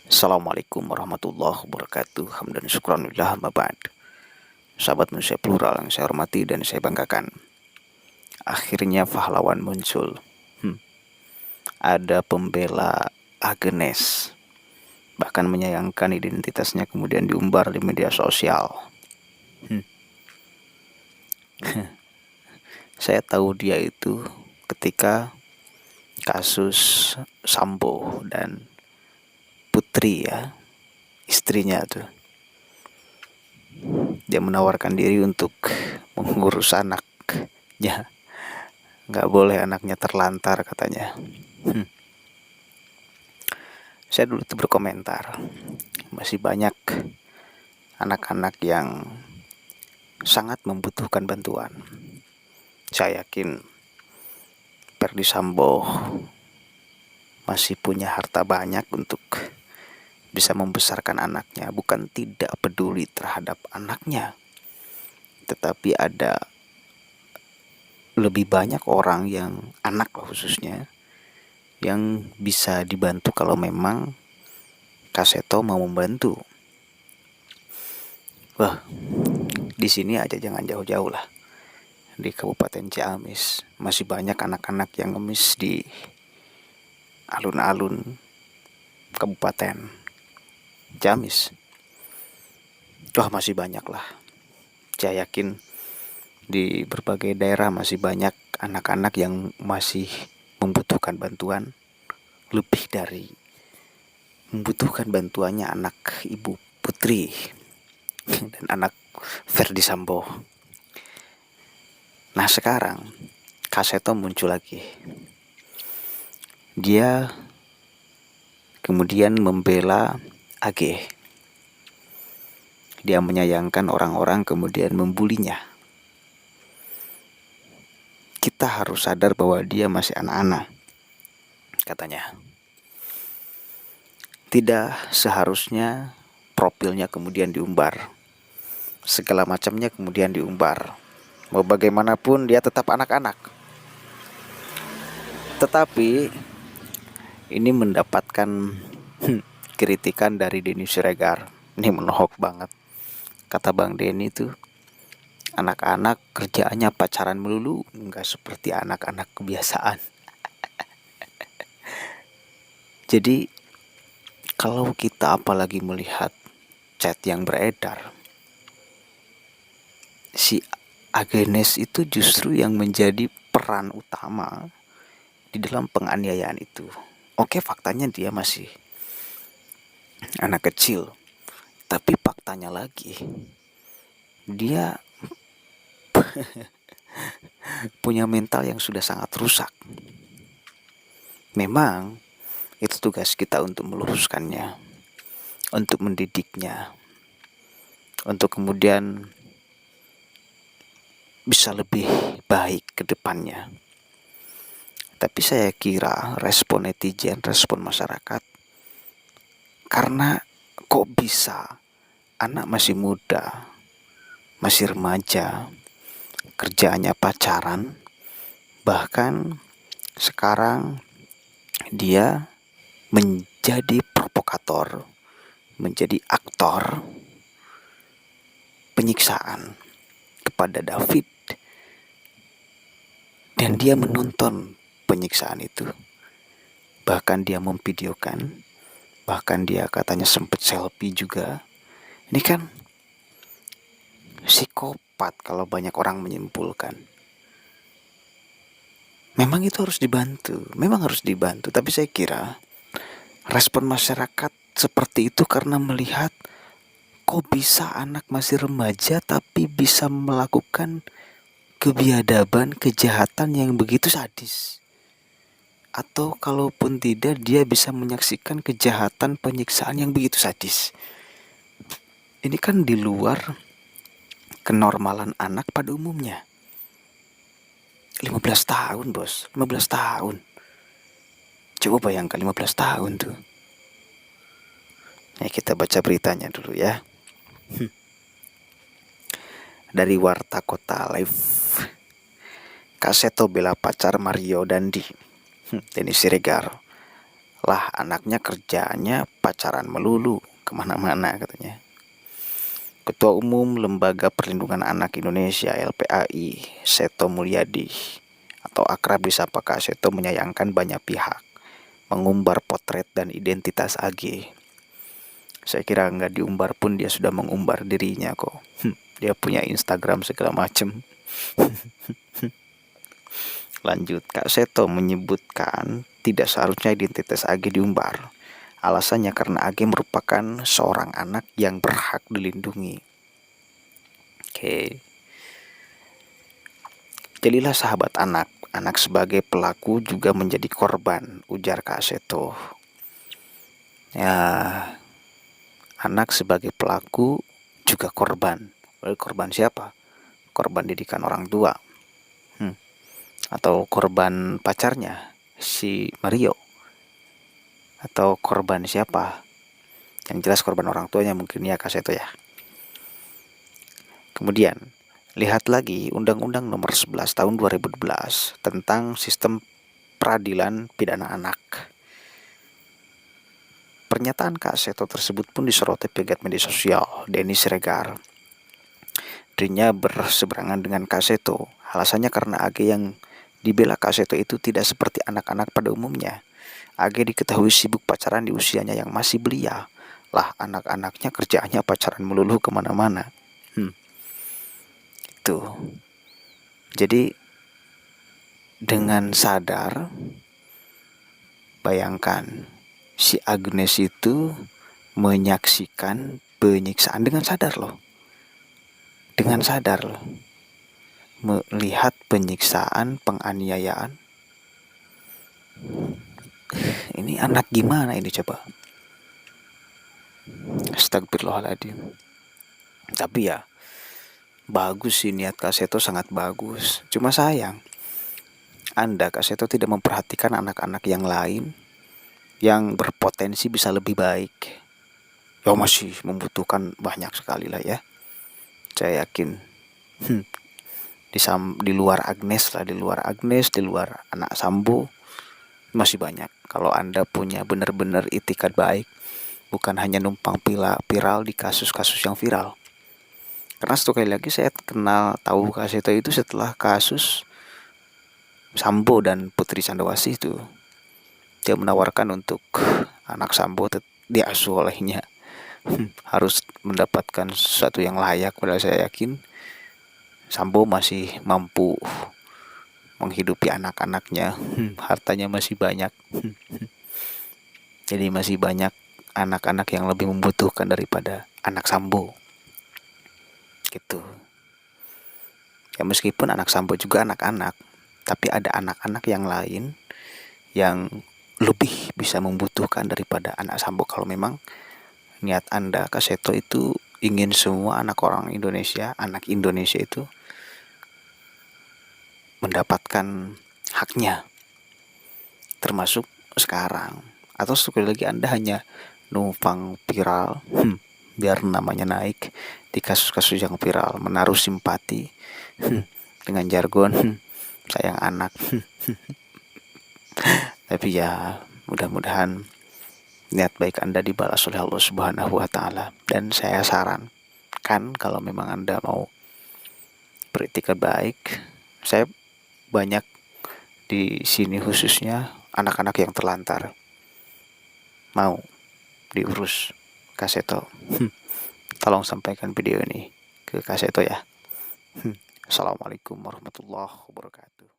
Assalamualaikum warahmatullahi wabarakatuh. Hamdan syukranillah ma ba'd. Sahabat manusia plural yang saya hormati dan saya banggakan. Akhirnya pahlawan muncul. Ada pembela Agnes. Bahkan menyayangkan identitasnya kemudian diumbar di media sosial. Saya tahu dia itu ketika kasus Sambo dan Putri ya, istrinya tuh. Dia menawarkan diri untuk mengurus anaknya. Nggak boleh anaknya terlantar katanya. Saya dulu tuh berkomentar, masih banyak anak-anak yang sangat membutuhkan bantuan. Saya yakin Ferdy Sambo masih punya harta banyak untuk bisa membesarkan anaknya. Bukan tidak peduli terhadap anaknya, tetapi ada lebih banyak orang yang anak khususnya yang bisa dibantu kalau memang Kaseto mau membantu. Wah, di sini aja jangan jauh-jauh lah. Di Kabupaten Ciamis masih banyak anak-anak yang ngemis di alun-alun Kabupaten Ciamis. Wah, masih banyak lah. Saya yakin di berbagai daerah masih banyak anak-anak yang masih membutuhkan bantuan, lebih dari membutuhkan bantuannya anak Ibu Putri dan anak Ferdy Sambo. Nah sekarang Kaseto muncul lagi. Dia kemudian membela AG. Dia menyayangkan orang-orang kemudian membulinya. Kita harus sadar bahwa dia masih anak-anak, katanya. Tidak seharusnya profilnya kemudian diumbar. Segala macamnya kemudian diumbar. Mau bagaimanapun dia tetap anak-anak. Tetapi ini mendapatkan kritikan dari Denny Siregar. Ini menohok banget. Kata Bang Denny tuh, anak-anak kerjaannya pacaran melulu, nggak seperti anak-anak kebiasaan. Jadi kalau kita apalagi melihat chat yang beredar, si Agnes itu justru yang menjadi peran utama di dalam penganiayaan itu. Oke, faktanya dia masih anak kecil, tapi faktanya lagi dia punya mental yang sudah sangat rusak. Memang itu tugas kita untuk meluruskannya, untuk mendidiknya, untuk kemudian bisa lebih baik ke depannya. Tapi saya kira respon netizen, respon masyarakat, karena kok bisa anak masih muda, masih remaja, kerjaannya pacaran, bahkan sekarang dia menjadi provokator, menjadi aktor penyiksaan kepada David, dan dia menonton penyiksaan itu. Bahkan dia memvideokan, bahkan dia katanya sempat selfie juga. Ini kan psikopat kalau banyak orang menyimpulkan. Memang itu harus dibantu, memang harus dibantu. Tapi saya kira respon masyarakat seperti itu karena melihat kok bisa anak masih remaja tapi bisa melakukan kebiadaban, kejahatan yang begitu sadis. Atau kalaupun tidak, dia bisa menyaksikan kejahatan penyiksaan yang begitu sadis. Ini kan di luar kenormalan anak pada umumnya. 15 tahun bos, 15 tahun. Coba bayangkan 15 tahun tuh. Ya kita baca beritanya dulu ya. Dari Warta Kota Live. Kaseto bela pacar Mario Dandi. Denny Siregar. Lah anaknya kerjanya pacaran melulu kemana-mana katanya. Ketua Umum Lembaga Perlindungan Anak Indonesia LPAI Seto Mulyadi atau akrab disapa Kak Seto menyayangkan banyak pihak mengumbar potret dan identitas AG. Saya kira nggak diumbar pun dia sudah mengumbar dirinya kok. Dia punya Instagram segala macem. Lanjut, Kak Seto menyebutkan tidak seharusnya identitas AG diumbar. Alasannya karena AG merupakan seorang anak yang berhak dilindungi. Oke. Jadilah sahabat anak. Anak sebagai pelaku juga menjadi korban, ujar Kak Seto. Ya, anak sebagai pelaku juga korban. Korban siapa? Korban didikan orang tua. Atau korban pacarnya, si Mario. Atau korban siapa? Yang jelas korban orang tuanya mungkin ya Kak Seto ya. Kemudian, lihat lagi Undang-Undang Nomor 11 Tahun 2012 tentang Sistem Peradilan Pidana Anak. Pernyataan Kak Seto tersebut pun disoroti pegiat media sosial, Denny Siregar. Dirinya berseberangan dengan Kak Seto. Alasannya karena AG yang dibela Kak Seto itu tidak seperti anak-anak pada umumnya. AG diketahui sibuk pacaran di usianya yang masih belia. Lah anak-anaknya kerjaannya pacaran melulu kemana-mana. Itu. Jadi dengan sadar, bayangkan si Agnes itu menyaksikan penyiksaan dengan sadar loh. Dengan sadar loh. Melihat penyiksaan, penganiayaan. Ini anak gimana ini coba? Astagfirullahaladzim. Tapi ya, bagus sih niat Kak Seto, sangat bagus. Cuma sayang, Anda Kak Seto tidak memperhatikan anak-anak yang lain yang berpotensi bisa lebih baik. Ya masih membutuhkan banyak sekali lah ya. Saya yakin di luar Agnes lah, di luar anak Sambo masih banyak. Kalau Anda punya benar-benar itikat baik, bukan hanya numpang viral di kasus-kasus yang viral. Karena sekali lagi saya tahu Kak Seto itu setelah kasus Sambo dan Putri Candrawasih itu. Dia menawarkan untuk anak Sambo diasuh olehnya. Harus mendapatkan sesuatu yang layak. Padahal saya yakin Sambo masih mampu menghidupi anak-anaknya. Hartanya masih banyak. Jadi masih banyak anak-anak yang lebih membutuhkan daripada anak Sambo. Gitu. Ya meskipun anak Sambo juga anak-anak, tapi ada anak-anak yang lain yang lebih bisa membutuhkan daripada anak Sambo. Kalau memang niat Anda Kak Seto itu ingin semua anak orang Indonesia, anak Indonesia itu mendapatkan haknya, termasuk sekarang. Atau sekali lagi Anda hanya numpang viral, biar namanya naik di kasus-kasus yang viral, menaruh simpati dengan jargon sayang anak. Tapi ya mudah-mudahan niat baik Anda dibalas oleh Allah Subhanahu wa taala. Dan saya sarankan kalau memang Anda mau beretikat baik, saya banyak di sini khususnya anak-anak yang terlantar mau diurus Kak Seto. Tolong sampaikan video ini ke Kak Seto ya. Assalamualaikum warahmatullahi wabarakatuh.